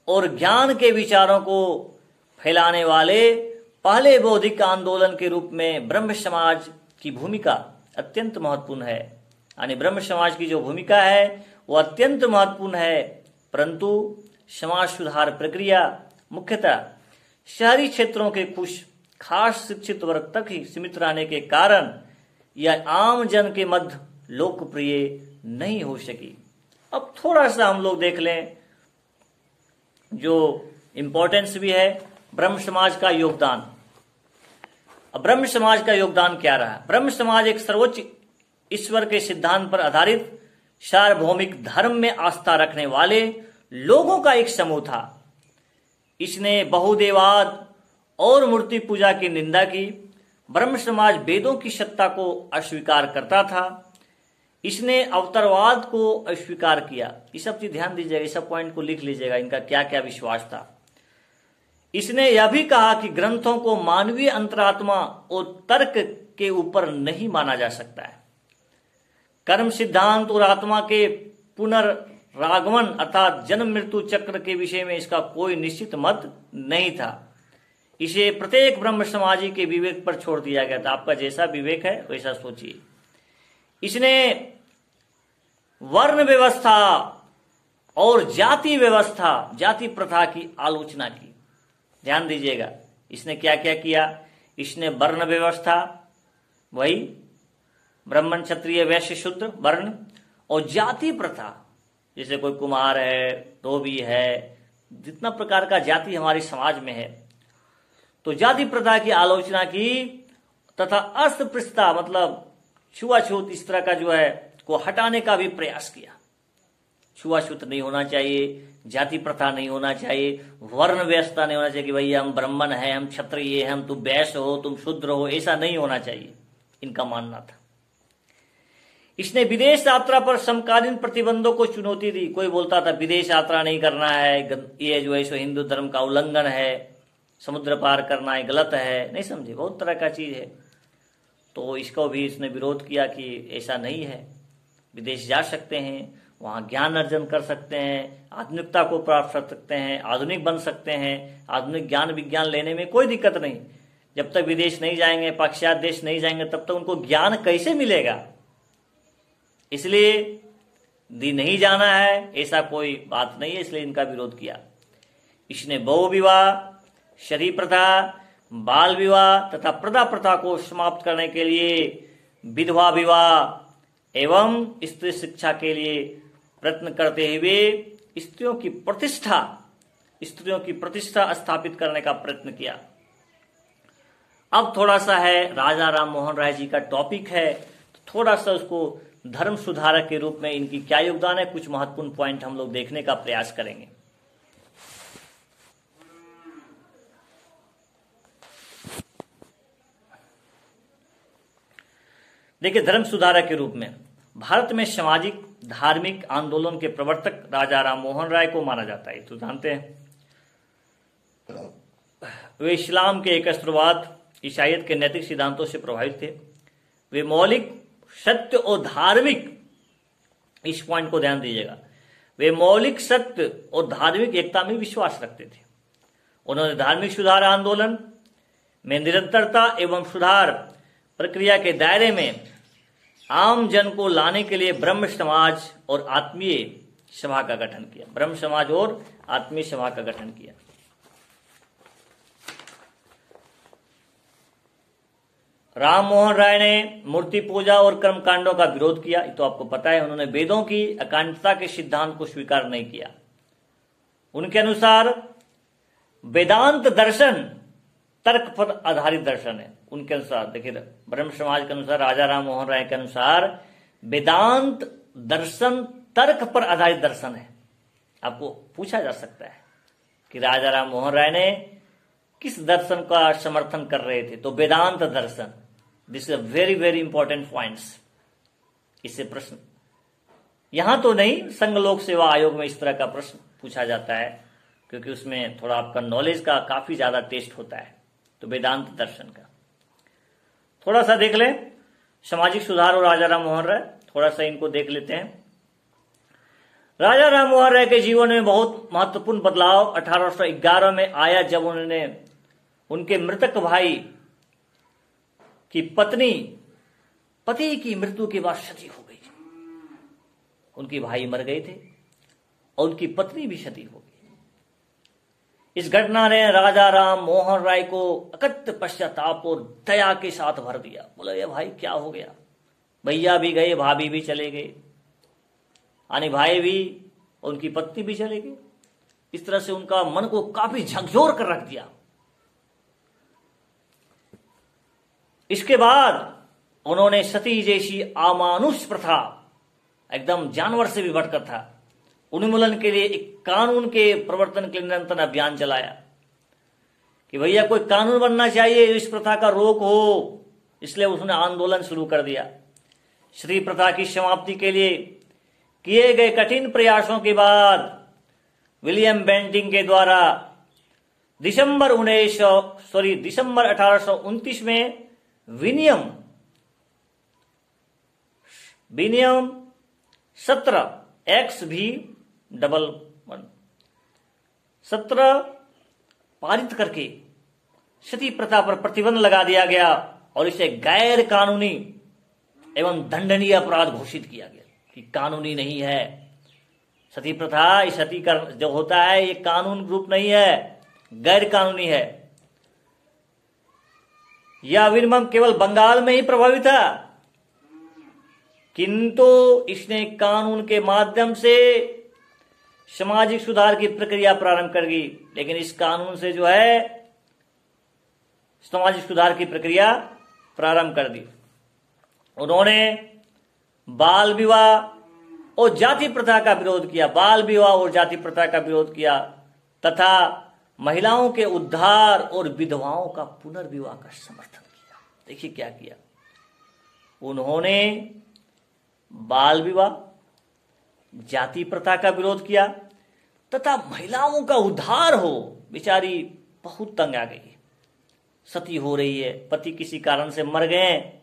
और ज्ञान के विचारों को फैलाने वाले पहले बौद्धिक आंदोलन के रूप में ब्रह्म समाज की भूमिका अत्यंत महत्वपूर्ण है। यानी ब्रह्म समाज की जो भूमिका है वो अत्यंत महत्वपूर्ण है, परंतु समाज सुधार प्रक्रिया मुख्यतः शहरी क्षेत्रों के कुछ खास शिक्षित वर्ग तक ही सीमित रहने के कारण यह आम जन के मध्य लोकप्रिय नहीं हो सकी। अब थोड़ा सा हम लोग देख लें जो इंपॉर्टेंस भी है, ब्रह्म समाज का योगदान। अब ब्रह्म समाज का योगदान क्या रहा? ब्रह्म समाज एक सर्वोच्च ईश्वर के सिद्धांत पर आधारित सार्वभौमिक धर्म में आस्था रखने वाले लोगों का एक समूह था। इसने बहुदेववाद और मूर्ति पूजा की निंदा की। ब्रह्म समाज वेदों की सत्ता को अस्वीकार करता था। इसने अवतारवाद को अस्वीकार किया। ये सब चीज ध्यान दीजिएगा, इस सब पॉइंट को लिख लीजिएगा, इनका क्या क्या विश्वास था। इसने यह भी कहा कि ग्रंथों को मानवीय अंतरात्मा और तर्क के ऊपर नहीं माना जा सकता है। कर्म सिद्धांत और आत्मा के पुनर्रागमन अर्थात जन्म मृत्यु चक्र के विषय में इसका कोई निश्चित मत नहीं था। इसे प्रत्येक ब्रह्म समाजी के विवेक पर छोड़ दिया गया था। आपका जैसा विवेक है वैसा सोचिए। इसने वर्ण व्यवस्था और जाति व्यवस्था, जाति प्रथा की आलोचना की। ध्यान दीजिएगा, इसने क्या क्या किया? इसने वर्ण व्यवस्था, वही ब्राह्मण क्षत्रिय वैश्य शूद्र वर्ण, और जाति प्रथा, जैसे कोई कुमार है, धोबी है, जितना प्रकार का जाति हमारे समाज में है, तो जाति प्रथा की आलोचना की तथा अस्पृश्यता मतलब छुआछूत इस तरह का जो है को हटाने का भी प्रयास किया। छुआछूत नहीं होना चाहिए, जाति प्रथा नहीं होना चाहिए, वर्ण व्यवस्था नहीं होना चाहिए कि भैया हम ब्राह्मण हैं, हम क्षत्रिय हैं, हम तुम वैश्य हो, तुम शूद्र हो, ऐसा नहीं होना चाहिए, इनका मानना था। इसने विदेश यात्रा पर समकालीन प्रतिबंधों को चुनौती दी। कोई बोलता था विदेश यात्रा नहीं करना है, ये जो है सो हिंदू धर्म का उल्लंघन है, समुद्र पार करना है, गलत है, नहीं समझे, बहुत तरह का चीज है। तो इसको भी इसने विरोध किया कि ऐसा नहीं है, विदेश जा सकते हैं, वहां ज्ञान अर्जन कर सकते हैं, आधुनिकता को प्राप्त कर सकते हैं, आधुनिक बन सकते हैं, आधुनिक ज्ञान विज्ञान लेने में कोई दिक्कत नहीं। जब तक विदेश नहीं जाएंगे, पाश्चात्य देश नहीं जाएंगे, तब तक उनको ज्ञान कैसे मिलेगा? इसलिए नहीं जाना है, ऐसा कोई बात नहीं है, इसलिए इनका विरोध किया। इसने बहु विवाह, शरी प्रथा, बाल विवाह तथा प्रदा प्रथा को समाप्त करने के लिए विधवा विवाह एवं स्त्री शिक्षा के लिए प्रयत्न करते हुए स्त्रियों की प्रतिष्ठा स्थापित करने का प्रयत्न किया। अब थोड़ा सा है राजा राम मोहन राय जी का टॉपिक है, तो थोड़ा सा उसको धर्म सुधारक के रूप में इनकी क्या योगदान है, कुछ महत्वपूर्ण पॉइंट हम लोग देखने का प्रयास करेंगे। देखिए, धर्म सुधारक के रूप में भारत में सामाजिक धार्मिक आंदोलन के प्रवर्तक राजा राम मोहन राय को माना जाता है, तो जानते हैं। वे इस्लाम के एकस्त्रवाद, ईसाईयत के नैतिक सिद्धांतों से प्रभावित थे। वे मौलिक सत्य और धार्मिक, इस पॉइंट को ध्यान दीजिएगा, वे मौलिक सत्य और धार्मिक एकता में विश्वास रखते थे। उन्होंने धार्मिक सुधार आंदोलन में निरंतरता एवं सुधार प्रक्रिया के दायरे में आम जन को लाने के लिए ब्रह्म समाज और आत्मीय सभा का गठन किया। ब्रह्म समाज और आत्मीय सभा का गठन किया। राम मोहन राय ने मूर्ति पूजा और कर्म कांडों का विरोध किया, ये तो आपको पता है। उन्होंने वेदों की अकांडता के सिद्धांत को स्वीकार नहीं किया। उनके अनुसार वेदांत दर्शन तर्क पर आधारित दर्शन है। उनके अनुसार देखिए, ब्रह्म समाज के अनुसार, राजा राम मोहन राय के अनुसार वेदांत दर्शन तर्क पर आधारित दर्शन है। आपको पूछा जा सकता है कि राजा राम मोहन राय ने किस दर्शन का समर्थन कर रहे थे, तो Vedanta Darshan. This is a very very important points. इससे प्रश्न यहां तो नहीं, संघ लोक सेवा आयोग में इस तरह का प्रश्न पूछा जाता है, क्योंकि उसमें थोड़ा आपका नॉलेज का काफी ज्यादा टेस्ट होता है। तो वेदांत दर्शन का थोड़ा सा देख लें। सामाजिक सुधार और राजा राम मोहन राय, थोड़ा सा इनको देख लेते हैं। राजा राम मोहन राय के जीवन में बहुत महत्वपूर्ण बदलाव 1811 में आया, जब उन्होंने उनके मृतक भाई की पति की मृत्यु के बाद सती हो गई। उनके भाई मर गए थे और उनकी पत्नी भी सती हो गई। इस घटना ने राजा राम मोहन राय को अकथ पश्चाताप और दया के साथ भर दिया। बोला, ये भाई क्या हो गया? भैया भी गए, भाभी भी चले गए, यानी भाई भी, उनकी पत्नी भी चले गए। इस तरह से उनका मन को काफी झकझोर कर रख दिया। इसके बाद उन्होंने सती जैसी अमानुष प्रथा, एकदम जानवर से भी बढ़कर था, उन्मूलन के लिए एक कानून के प्रवर्तन के लिए निरंतर अभियान चलाया कि भैया कोई कानून बनना चाहिए, इस प्रथा का रोक हो। इसलिए उसने आंदोलन शुरू कर दिया। श्री प्रथा की समाप्ति के लिए किए गए कठिन प्रयासों के बाद विलियम बेंटिंग के द्वारा दिसंबर 1829 में विनियम 17 पारित करके सती प्रथा पर प्रतिबंध लगा दिया गया और इसे गैर कानूनी एवं दंडनीय अपराध घोषित किया गया कि कानूनी नहीं है। सती प्रथा, ये सती का जो होता है, ये कानून रूप नहीं है, गैर कानूनी है। यह विनियम केवल बंगाल में ही प्रभावी था, किंतु इसने कानून के माध्यम से सामाजिक सुधार की प्रक्रिया प्रारंभ कर दी। लेकिन इस कानून से जो है सामाजिक सुधार की प्रक्रिया प्रारंभ कर दी। उन्होंने बाल विवाह और जाति प्रथा का विरोध किया, बाल विवाह और जाति प्रथा का विरोध किया तथा महिलाओं के उद्धार और विधवाओं का पुनर्विवाह का समर्थन किया। देखिए क्या किया उन्होंने, बाल विवाह, जाति प्रथा का विरोध किया तथा महिलाओं का उद्धार हो। बेचारी बहुत तंग आ गई, सती हो रही है, पति किसी कारण से मर गए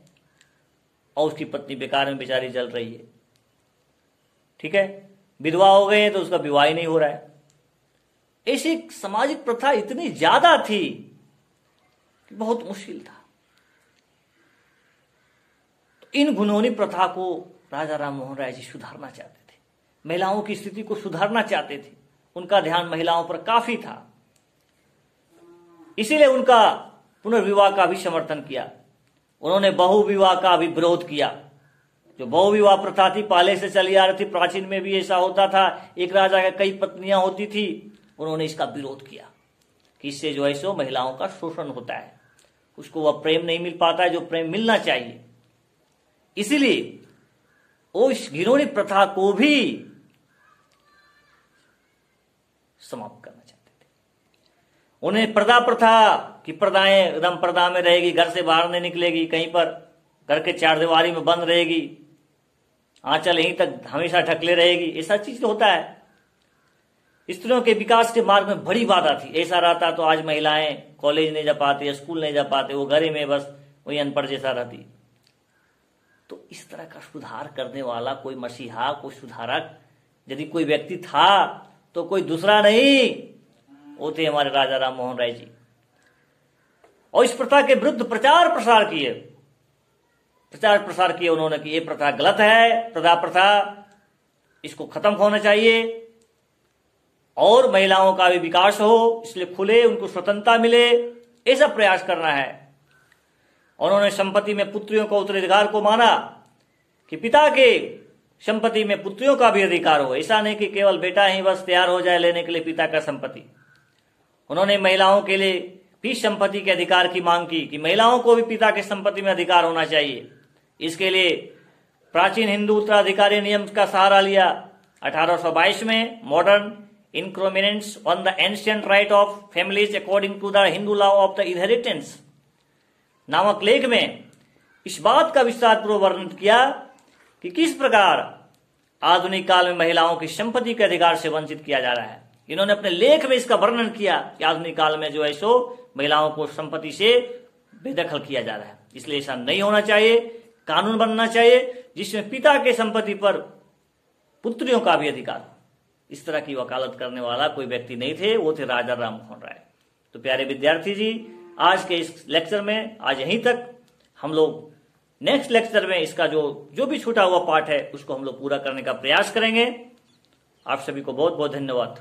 और उसकी पत्नी बेकार में बेचारी जल रही है, ठीक है, विधवा हो गए तो उसका विवाह ही नहीं हो रहा है। ऐसी सामाजिक प्रथा इतनी ज्यादा थी कि बहुत मुश्किल था। तो इन घिनौनी प्रथा को राजा राम मोहन राय जी सुधारना चाहते थे, महिलाओं की स्थिति को सुधारना चाहते थे। उनका ध्यान महिलाओं पर काफी था, इसीलिए उनका पुनर्विवाह का भी समर्थन किया। उन्होंने बहुविवाह का भी विरोध किया। जो बहुविवाह प्रथा थी पहले से चली आ रही थी, प्राचीन में भी ऐसा होता था, एक राजा के कई पत्नियां होती थी। उन्होंने इसका विरोध किया कि इससे जो है सो महिलाओं का शोषण होता है, उसको वह प्रेम नहीं मिल पाता है जो प्रेम मिलना चाहिए। इसीलिए वो इस घिनौनी प्रथा को भी समाप्त करना चाहते थे। उन्हें पर्दा प्रथा की, पर्दाएं एकदम पर्दा में रहेगी, घर से बाहर नहीं निकलेगी, कहीं पर घर के चारदीवारी में बंद रहेगी, आंचल यहीं तक हमेशा ढकले रहेगी, ऐसा चीज तो होता है। स्त्रियों के विकास के मार्ग में बड़ी बाधा थी। ऐसा रहता तो आज महिलाएं कॉलेज नहीं जा पाती, स्कूल नहीं जा पाते, वो घरे में बस वही अनपढ़ जैसा रहती। तो इस तरह का सुधार करने वाला कोई मसीहा, कोई सुधारक यदि कोई व्यक्ति था तो कोई दूसरा नहीं, वो थे हमारे राजा राम मोहन राय जी। और इस प्रथा के विरुद्ध प्रचार प्रसार किए उन्होंने कि ये प्रथा गलत है, प्रथा इसको खत्म होना चाहिए और महिलाओं का भी विकास हो, इसलिए खुले, उनको स्वतंत्रता मिले, ऐसा प्रयास करना है। उन्होंने संपत्ति में पुत्रियों को उत्तराधिकार को माना कि पिता के संपत्ति में पुत्रियों का भी अधिकार हो। ऐसा नहीं कि केवल बेटा ही बस तैयार हो जाए लेने के लिए पिता का संपत्ति। उन्होंने महिलाओं के लिए भी संपत्ति के अधिकार की मांग की कि महिलाओं को भी पिता की संपत्ति में अधिकार होना चाहिए। इसके लिए प्राचीन हिंदू उत्तराधिकारी नियम का सहारा लिया। 1822 में modern encroachments on the ancient right of families according to the Hindu law of the inheritance नामक लेख में इस बात का विस्तार पूर्वक वर्णन किया कि किस प्रकार आधुनिक काल में महिलाओं की संपत्ति के अधिकार से वंचित किया जा रहा है। इन्होंने अपने लेख में इसका वर्णन किया कि आधुनिक काल में जो है सो महिलाओं को संपत्ति से बेदखल किया जा रहा है। इसलिए ऐसा नहीं होना चाहिए, कानून बनना चाहिए जिसमें पिता के संपत्ति पर पुत्रियों का भी अधिकार हो। इस तरह की वकालत करने वाला कोई व्यक्ति नहीं थे, वो थे राजा राम मोहन राय। तो प्यारे विद्यार्थी जी, आज के इस लेक्चर में आज यहीं तक। हम लोग नेक्स्ट लेक्चर में इसका जो भी छूटा हुआ पार्ट है उसको हम लोग पूरा करने का प्रयास करेंगे। आप सभी को बहुत बहुत धन्यवाद।